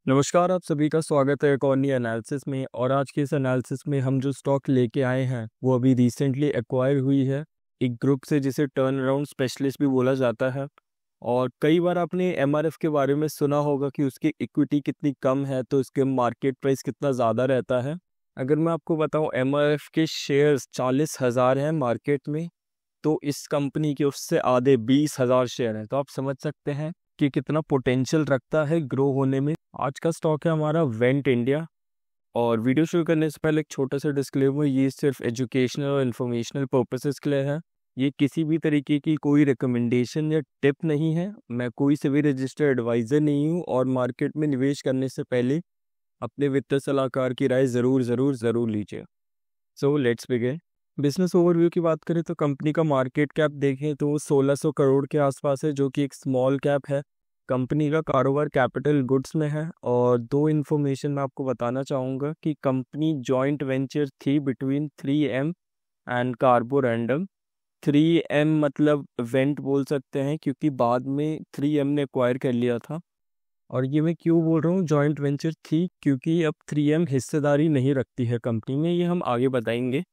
नमस्कार, आप सभी का स्वागत है एक और नई एनालिसिस में। और आज के इस एनालिसिस में हम जो स्टॉक लेके आए हैं वो अभी रिसेंटली एक्वायर हुई है एक ग्रुप से जिसे टर्न अराउंड स्पेशलिस्ट भी बोला जाता है। और कई बार आपने एमआरएफ के बारे में सुना होगा कि उसकी इक्विटी कितनी कम है तो इसके मार्केट प्राइस कितना ज़्यादा रहता है। अगर मैं आपको बताऊं एमआरएफ के शेयर्स 40,000 हैं मार्केट में, तो इस कंपनी के उससे आधे 20,000 शेयर हैं। तो आप समझ सकते हैं कि कितना पोटेंशियल रखता है ग्रो होने में। आज का स्टॉक है हमारा वेंट इंडिया। और वीडियो शुरू करने से पहले एक छोटा सा डिस्क्लेमर, ये सिर्फ एजुकेशनल और इन्फॉर्मेशनल पर्पसेस के लिए है। ये किसी भी तरीके की कोई रिकमेंडेशन या टिप नहीं है। मैं कोई से भी रजिस्टर्ड एडवाइज़र नहीं हूँ और मार्केट में निवेश करने से पहले अपने वित्तीय सलाहकार की राय ज़रूर ज़रूर ज़रूर लीजिए। So let's begin. Business overview की बात करें तो कंपनी का मार्केट कैप देखें तो 1600 करोड़ के आसपास है, जो कि एक स्मॉल कैप है। कंपनी का कारोबार कैपिटल गुड्स में है। और दो इन्फॉर्मेशन मैं आपको बताना चाहूँगा कि कंपनी जॉइंट वेंचर थी between 3M and Carborundum. 3M मतलब वेंट बोल सकते हैं क्योंकि बाद में 3M ने एक्वायर कर लिया था। और ये मैं क्यों बोल रहा हूँ जॉइंट वेंचर थी, क्योंकि अब 3M हिस्सेदारी नहीं रखती है कंपनी में, ये हम आगे बताएंगे।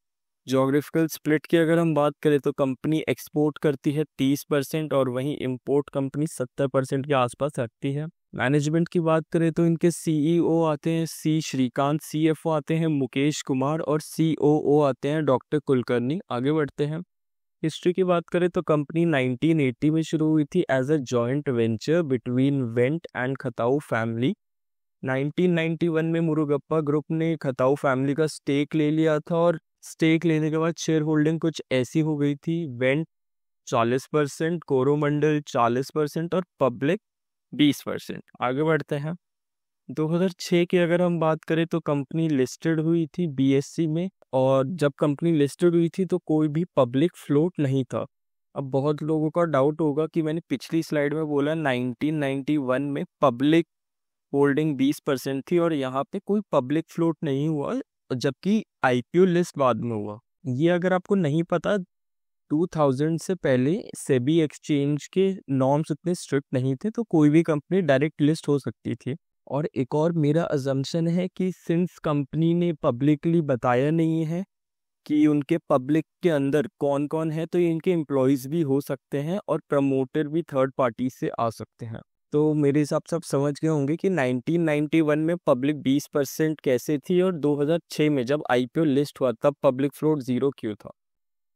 जोग्राफिकल स्प्लिट की अगर हम बात करें तो कंपनी एक्सपोर्ट करती है 30% और वहीं इंपोर्ट कंपनी 70% के आसपास रखती है। मैनेजमेंट की बात करें तो इनके सीईओ आते हैं सी श्रीकांत, सीएफओ आते हैं मुकेश कुमार और सीओओ आते हैं डॉक्टर कुलकर्णी। आगे बढ़ते हैं। हिस्ट्री की बात करें तो कंपनी 1980 में शुरू हुई थी as a joint venture between Wendt and Khatau family. 1991 में मुरुगप्पा ग्रुप ने खताऊ फैमिली का स्टेक ले लिया था और स्टेक लेने के बाद शेयर होल्डिंग कुछ ऐसी हो गई थी, वेंट 40%, कोरोमंडल 40% और पब्लिक 20%। आगे बढ़ते हैं। 2006 की अगर हम बात करें तो कंपनी लिस्टेड हुई थी बीएससी में। और जब कंपनी लिस्टेड हुई थी तो कोई भी पब्लिक फ्लोट नहीं था। अब बहुत लोगों का डाउट होगा कि मैंने पिछली स्लाइड में बोला 1991 में पब्लिक होल्डिंग 20% थी और यहाँ पे कोई पब्लिक फ्लोट नहीं हुआ, जबकि आईपीओ लिस्ट बाद में हुआ। ये अगर आपको नहीं पता, 2000 से पहले सेबी एक्सचेंज के नॉर्म्स इतने स्ट्रिक्ट नहीं थे तो कोई भी कंपनी डायरेक्ट लिस्ट हो सकती थी। और एक और मेरा अजम्पशन है कि सिंस कंपनी ने पब्लिकली बताया नहीं है कि उनके पब्लिक के अंदर कौन कौन है, तो इनके एम्प्लॉयज़ भी हो सकते हैं और प्रमोटर भी थर्ड पार्टी से आ सकते हैं। तो मेरे हिसाब से आप समझ गए होंगे कि 1991 में पब्लिक 20% कैसे थी और 2006 में जब आईपीओ लिस्ट हुआ तब पब्लिक फ्लोट 0 क्यों था।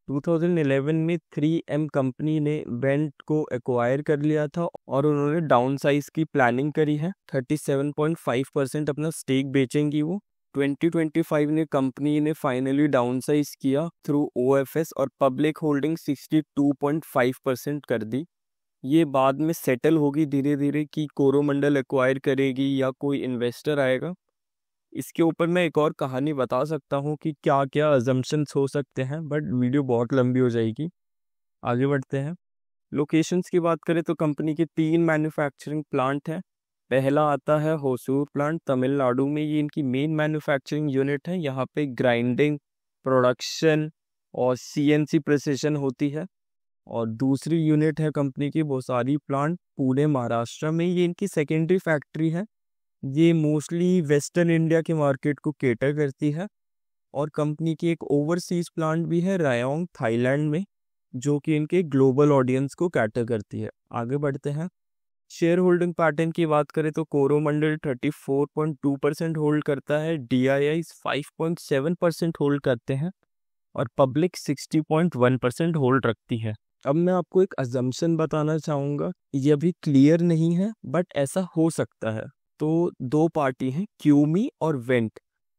2011 में 3M कंपनी ने वेंट को एक्वायर कर लिया था और उन्होंने डाउन साइज की प्लानिंग करी है। 37.5% अपना स्टेक बेचेंगी वो। 2025 ने कंपनी ने फाइनली डाउन साइज किया थ्रू ओएफएस और पब्लिक होल्डिंग 62.5% कर दी। ये बाद में सेटल होगी धीरे धीरे कि कोरोमंडल एक्वायर करेगी या कोई इन्वेस्टर आएगा। इसके ऊपर मैं एक और कहानी बता सकता हूँ कि क्या क्या अजम्पशंस हो सकते हैं, बट वीडियो बहुत लंबी हो जाएगी। आगे बढ़ते हैं। लोकेशंस की बात करें तो कंपनी के 3 मैन्युफैक्चरिंग प्लांट हैं। पहला आता है होसूर प्लांट तमिलनाडु में, ये इनकी मेन मैन्युफैक्चरिंग यूनिट है। यहाँ पे ग्राइंडिंग, प्रोडक्शन और सीएनसी प्रिसिशन होती है। और दूसरी यूनिट है कंपनी की भोसारी प्लांट पुणे महाराष्ट्र में, ये इनकी सेकेंडरी फैक्ट्री है। ये मोस्टली वेस्टर्न इंडिया के मार्केट को केटर करती है। और कंपनी की एक ओवरसीज प्लांट भी है रायोंग थाईलैंड में, जो कि इनके ग्लोबल ऑडियंस को कैटर करती है। आगे बढ़ते हैं। शेयर होल्डिंग पैटर्न की बात करें तो कोरोमंडल 34.2% होल्ड करता है, डीआईआई 5.7% होल्ड करते हैं और पब्लिक 60.1% होल्ड रखती है। अब मैं आपको एक अजम्पशन बताना चाहूँगा, ये अभी क्लियर नहीं है बट ऐसा हो सकता है। तो दो पार्टी हैं, क्यूमी और वेंट।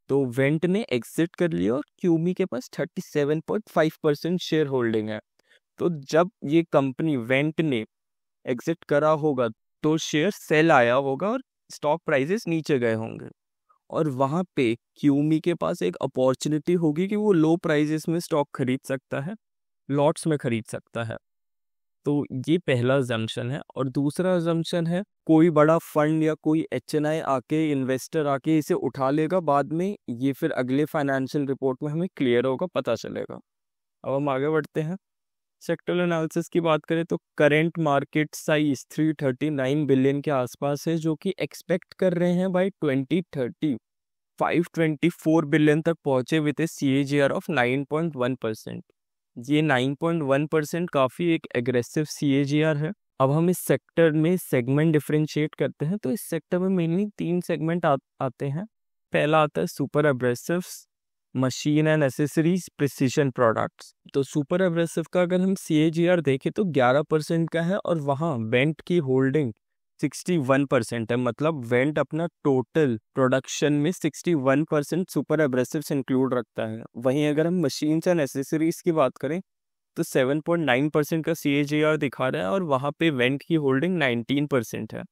तो वेंट ने एग्जिट कर लिया और क्यूमी के पास 37.5% शेयर होल्डिंग है। तो जब ये कंपनी वेंट ने एग्जिट करा होगा तो शेयर सेल आया होगा और स्टॉक प्राइसेस नीचे गए होंगे। और वहाँ पे क्यूमी के पास एक अपॉर्चुनिटी होगी कि वो लो प्राइसेस में स्टॉक खरीद सकता है, लॉट्स में खरीद सकता है। तो ये पहला अजम्पशन है। और दूसरा अजम्पशन है कोई बड़ा फंड या कोई एचएनआई आके, इन्वेस्टर आके इसे उठा लेगा बाद में, ये फिर अगले फाइनेंशियल रिपोर्ट में हमें क्लियर होगा, पता चलेगा। अब हम आगे बढ़ते हैं। सेक्टरल एनालिसिस की बात करें तो करंट मार्केट साइज 339 बिलियन के आसपास है, जो कि एक्सपेक्ट कर रहे हैं बाय 2030 524 बिलियन तक पहुंचे विद ए CAGR ऑफ 9.1%। ये 9.1% काफ़ी एक एग्रेसिव CAGR है। अब हम इस सेक्टर में सेगमेंट डिफरेंशिएट करते हैं, तो इस सेक्टर में मेनली 3 सेगमेंट आते हैं। पहला आता है super abrasives, machine and accessories, precision products. तो सुपर एब्रेसिव का अगर हम CAGR देखें तो 11% का है, और वहाँ वेंट की होल्डिंग 61% है। मतलब वेंट अपना टोटल प्रोडक्शन में 61% सुपर एब्रेसिव्स इंक्लूड रखता है। वहीं अगर हम मशीन्स एंड एसेसरीज की बात करें तो 7.9% का CAGR दिखा रहा है, और वहाँ पे वेंट की होल्डिंग 19% है।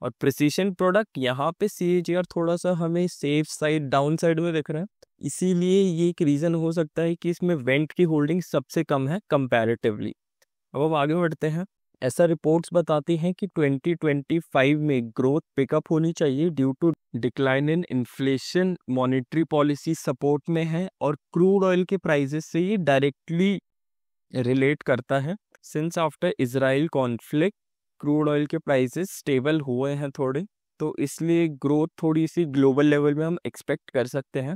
और प्रिसीजन प्रोडक्ट यहाँ पे CAGR थोड़ा सा हमें सेफ साइड डाउन साइड में दिख रहा है, इसीलिए ये एक रीज़न हो सकता है कि इसमें वेंट की होल्डिंग सबसे कम है कंपैरेटिवली। अब आगे बढ़ते हैं। ऐसा रिपोर्ट्स बताती हैं कि 2025 में ग्रोथ पिकअप होनी चाहिए due to decline in inflation, monetary policy support में है, और क्रूड ऑयल के प्राइसेस से ये डायरेक्टली रिलेट करता है। Since after Israel conflict crude oil के प्राइसेस स्टेबल हुए हैं थोड़े, तो इसलिए ग्रोथ थोड़ी सी ग्लोबल लेवल में हम एक्सपेक्ट कर सकते हैं।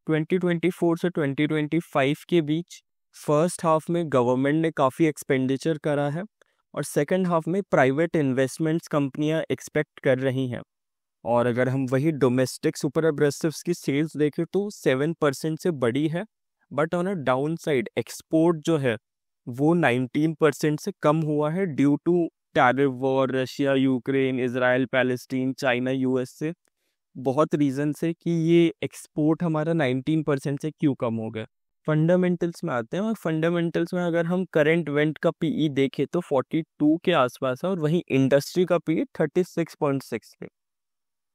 2024 से 2025 के बीच फर्स्ट हाफ में गवर्नमेंट ने काफ़ी एक्सपेंडिचर करा है, और सेकंड हाफ में प्राइवेट इन्वेस्टमेंट्स कंपनियां एक्सपेक्ट कर रही हैं। और अगर हम वही डोमेस्टिक सुपर एब्रेसिव्स की सेल्स देखें तो 7% से बड़ी है, but on a down side export जो है वो 19% से कम हुआ है due to tariff war, Russia Ukraine, Israel Palestine, China US से। बहुत रीजन से कि ये एक्सपोर्ट हमारा 19% से क्यों कम हो गया। फंडामेंटल्स में आते हैं, और फंडामेंटल्स में अगर हम करंट वेंट का PE देखें तो 42 के आसपास है, और वहीं इंडस्ट्री का PE 36.6 है।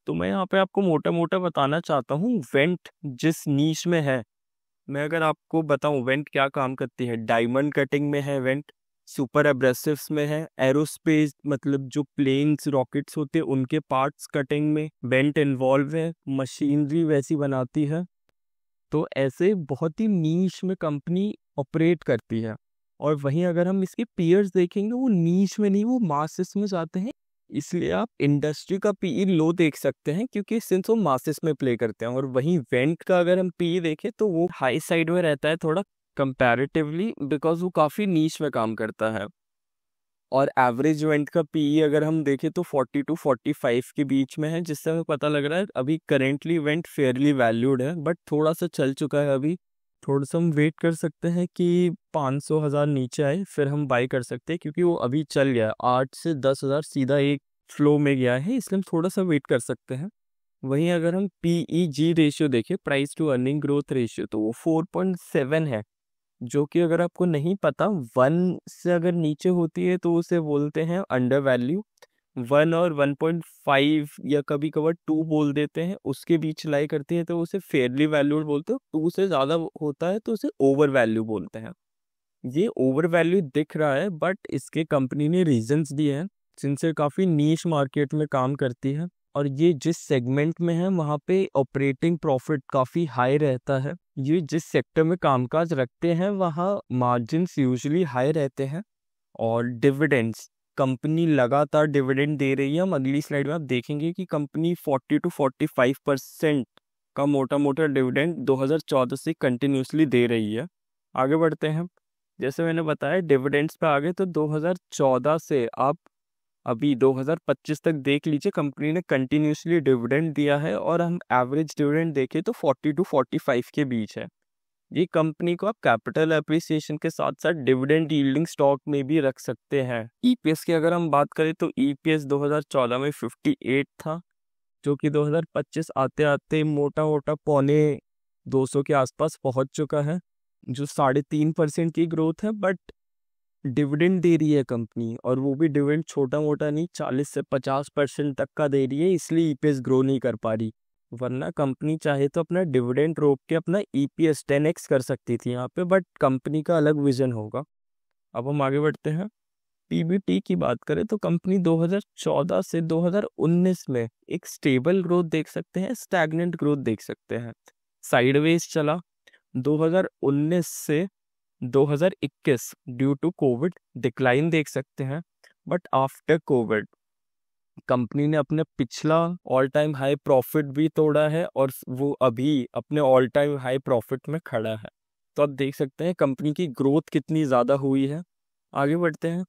तो मैं यहाँ पे आपको मोटा मोटा बताना चाहता हूँ वेंट जिस नीश में है। मैं अगर आपको बताऊं वेंट क्या काम करती है, डायमंड कटिंग में है वेंट, सुपर एब्रेसिव्स में है, एरोस्पेस मतलब जो प्लेन्स रॉकेट्स होते हैं उनके पार्ट्स कटिंग में वेंट इन्वॉल्व है, मशीनरी वैसी बनाती है। तो ऐसे बहुत ही नीश में कंपनी ऑपरेट करती है। और वहीं अगर हम इसके पीयर्स देखेंगे वो नीश में नहीं, वो मासेस में जाते हैं। इसलिए आप इंडस्ट्री का PE लो देख सकते हैं, क्योंकि सिंस वो मासेस में प्ले करते हैं। और वहीं वेंट का अगर हम PE देखें तो वो हाई साइड में रहता है थोड़ा कंपैरेटिवली, बिकॉज वो काफ़ी नीश में काम करता है। और एवरेज वेंट का PE अगर हम देखें तो 40 to 45 के बीच में है, जिससे हमें पता लग रहा है अभी करेंटली वेंट फेयरली वैल्यूड है, बट थोड़ा सा चल चुका है अभी। थोड़ा सा हम वेट कर सकते हैं कि 500,000 नीचे आए, फिर हम बाई कर सकते हैं, क्योंकि वो अभी चल गया 8 से 10,000 सीधा एक फ्लो में गया है, इसलिए हम थोड़ा सा वेट कर सकते हैं। वहीं अगर हम PEG रेशियो देखें, price to earning growth ratio, तो वो 4.7 है, जो कि अगर आपको नहीं पता 1 से अगर नीचे होती है तो उसे बोलते हैं अंडर वैल्यू। 1 और 1.5 या कभी कभार 2 बोल देते हैं, उसके बीच लाई करती है तो उसे फेयरली वैल्यूड बोलते हैं। 2 से ज़्यादा होता है तो उसे ओवर वैल्यू बोलते हैं। ये ओवर वैल्यू दिख रहा है, बट इसके कंपनी ने रीजंस दिए हैं, जिनसे काफ़ी नीश मार्केट में काम करती है। और ये जिस सेगमेंट में है वहाँ पे ऑपरेटिंग प्रॉफिट काफ़ी हाई रहता है। ये जिस सेक्टर में कामकाज रखते हैं वहाँ मार्जिन्स यूजुअली हाई रहते हैं। और डिविडेंड्स, कंपनी लगातार डिविडेंड दे रही है। हम अगली स्लाइड में आप देखेंगे कि कंपनी 40 to 45% का मोटा मोटा डिविडेंड 2014 से कंटिन्यूसली दे रही है। आगे बढ़ते हैं। जैसे मैंने बताया डिविडेंड्स पे आगे, तो 2014 से आप अभी 2025 तक देख लीजिए, कंपनी ने कंटिन्यूसली डिविडेंड दिया है, और हम एवरेज डिविडेंड देखें तो 40 to 45 के बीच है। ये कंपनी को आप कैपिटल एप्रिसिएशन के साथ साथ डिविडेंड यील्डिंग स्टॉक में भी रख सकते हैं। EPS की अगर हम बात करें तो EPS 2014 में 58 था, जो कि 2025 आते आते मोटा मोटा पौने 200 के आसपास पहुंच चुका है, जो 3.5% की ग्रोथ है। बट डिविडेंड दे रही है कंपनी, और वो भी डिविडेंड छोटा मोटा नहीं, 40 से 50% तक का दे रही है, इसलिए EPS ग्रो नहीं कर पा रही। वरना कंपनी चाहे तो अपना डिविडेंड रोक के अपना EPS 10x कर सकती थी यहाँ पे, बट कंपनी का अलग विजन होगा। अब हम आगे बढ़ते हैं। PBT की बात करें तो कंपनी 2014 से 2019 में एक स्टेबल ग्रोथ देख सकते हैं, स्टैग्नेंट ग्रोथ देख सकते हैं, साइडवेज चला। 2019 से 2021 ड्यू टू कोविड डिक्लाइन देख सकते हैं, बट आफ्टर कोविड कंपनी ने अपने पिछला ऑल टाइम हाई प्रॉफिट भी तोड़ा है और वो अभी अपने ऑल टाइम हाई प्रॉफिट में खड़ा है। तो आप देख सकते हैं कंपनी की ग्रोथ कितनी ज़्यादा हुई है। आगे बढ़ते हैं।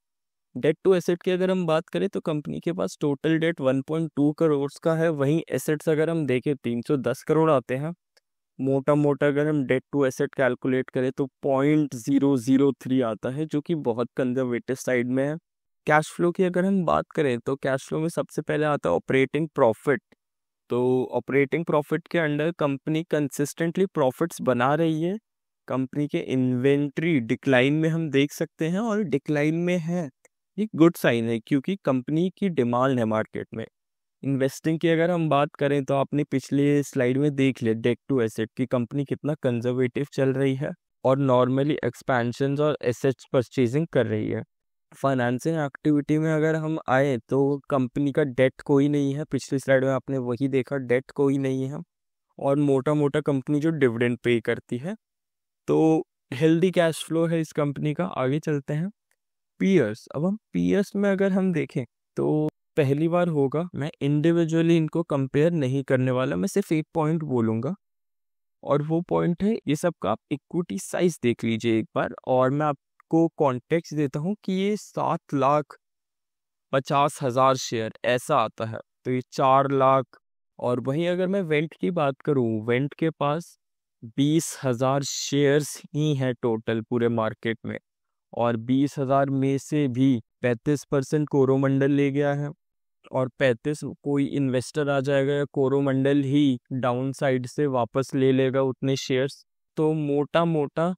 डेट टू एसेट की अगर हम बात करें तो कंपनी के पास टोटल डेट 1.2 करोड़ का है, वहीं एसेट्स अगर हम देखें 310 करोड़ आते हैं। मोटा मोटा अगर हम डेट टू एसेट कैलकुलेट करें तो 0.003 आता है, जो कि बहुत कंजर्वेटिव साइड में है। कैश फ्लो की अगर हम बात करें तो कैश फ्लो में सबसे पहले आता है ऑपरेटिंग प्रॉफिट। तो ऑपरेटिंग प्रॉफिट के अंडर कंपनी कंसिस्टेंटली प्रॉफिट्स बना रही है। कंपनी के इन्वेंट्री डिक्लाइन में हम देख सकते हैं, और डिक्लाइन में है ये गुड साइन है क्योंकि कंपनी की डिमांड है मार्केट में। इन्वेस्टिंग की अगर हम बात करें तो आपने पिछले स्लाइड में देख लिया डेट टू एसेट की कंपनी कितना कंजर्वेटिव चल रही है और नॉर्मली एक्सपेंशन और एसेट्स परचेजिंग कर रही है। फाइनेंसिंग एक्टिविटी में अगर हम आए तो कंपनी का डेट कोई नहीं है, पिछली स्लाइड में आपने वही देखा, डेट कोई नहीं है। और मोटा मोटा कंपनी जो डिविडेंड पे करती है, तो हेल्दी कैश फ्लो है इस कंपनी का। आगे चलते हैं। पीयर्स, अब हम पीयर्स में अगर हम देखें तो पहली बार होगा मैं इंडिविजुअली इनको कंपेयर नहीं करने वाला, मैं सिर्फ एक पॉइंट बोलूँगा और वो पॉइंट है ये सब का आप इक्विटी साइज देख लीजिए एक बार। और मैं आपको कॉन्टेक्स्ट देता हूँ कि ये 7,50,000 शेयर ऐसा आता है, तो ये 4 लाख। और वहीं अगर मैं वेंट की बात करूँ, वेंट के पास 20,000 शेयर्स ही हैं टोटल पूरे मार्केट में, और 20,000 में से भी 35% कोरोमंडल ले गया है, और 35 कोई इन्वेस्टर आ जाएगा या कोरोमंडल ही डाउन साइड से वापस ले लेगा उतने शेयर्स। तो मोटा मोटा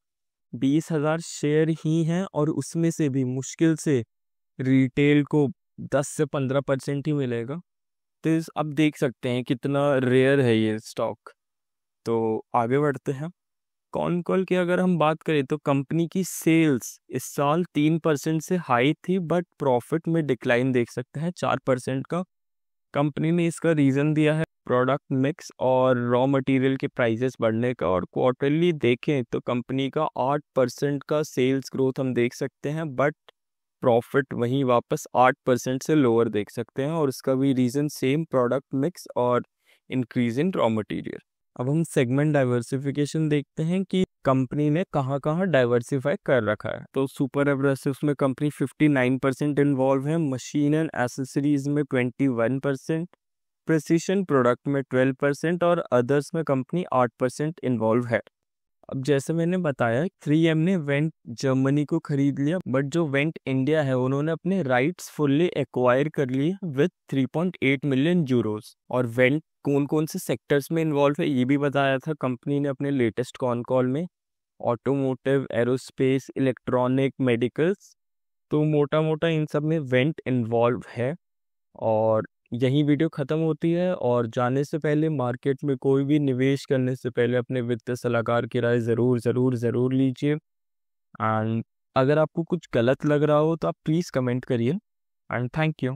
20,000 शेयर ही हैं, और उसमें से भी मुश्किल से रिटेल को 10 से 15% ही मिलेगा। तो अब देख सकते हैं कितना रेयर है ये स्टॉक। तो आगे बढ़ते हैं। कॉनकॉल की अगर हम बात करें तो कंपनी की सेल्स इस साल 3% से हाई थी, बट प्रॉफिट में डिक्लाइन देख सकते हैं 4% का। कंपनी ने इसका रीज़न दिया है प्रोडक्ट मिक्स और रॉ मटेरियल के प्राइसेस बढ़ने का। और क्वार्टरली देखें तो कंपनी का 8% का सेल्स ग्रोथ हम देख सकते हैं, बट प्रॉफिट वहीं वापस 8% से लोअर देख सकते हैं, और इसका भी रीज़न सेम प्रोडक्ट मिक्स और इंक्रीज इन रॉ मटेरियल। अब हम सेगमेंट डाइवर्सिफिकेशन देखते हैं कि कंपनी ने कहाँ कहाँ डाइवर्सिफाई कर रखा है। तो सुपर एब्रेसिव्स में कंपनी 59% इन्वॉल्व है, मशीन एंड एसेसरीज में 21%, प्रिसीशन प्रोडक्ट में 12% और अदर्स में कंपनी 8% इन्वॉल्व है। अब जैसे मैंने बताया 3M ने वेंट जर्मनी को खरीद लिया, बट जो वेंट इंडिया है उन्होंने अपने राइट्स फुल्ली एक्वायर कर लिए विद 3.8 मिलियन यूरोस। और वेंट कौन कौन से सेक्टर्स में इन्वॉल्व है ये भी बताया था कंपनी ने अपने लेटेस्ट कॉन कॉल में, ऑटोमोटिव, एरोस्पेस, इलेक्ट्रॉनिक, मेडिकल्स। तो मोटा मोटा इन सब में वेंट इन्वॉल्व है। और यही वीडियो ख़त्म होती है। और जाने से पहले मार्केट में कोई भी निवेश करने से पहले अपने वित्तीय सलाहकार की राय ज़रूर ज़रूर ज़रूर लीजिए। एंड अगर आपको कुछ गलत लग रहा हो तो आप प्लीज़ कमेंट करिए। And thank you.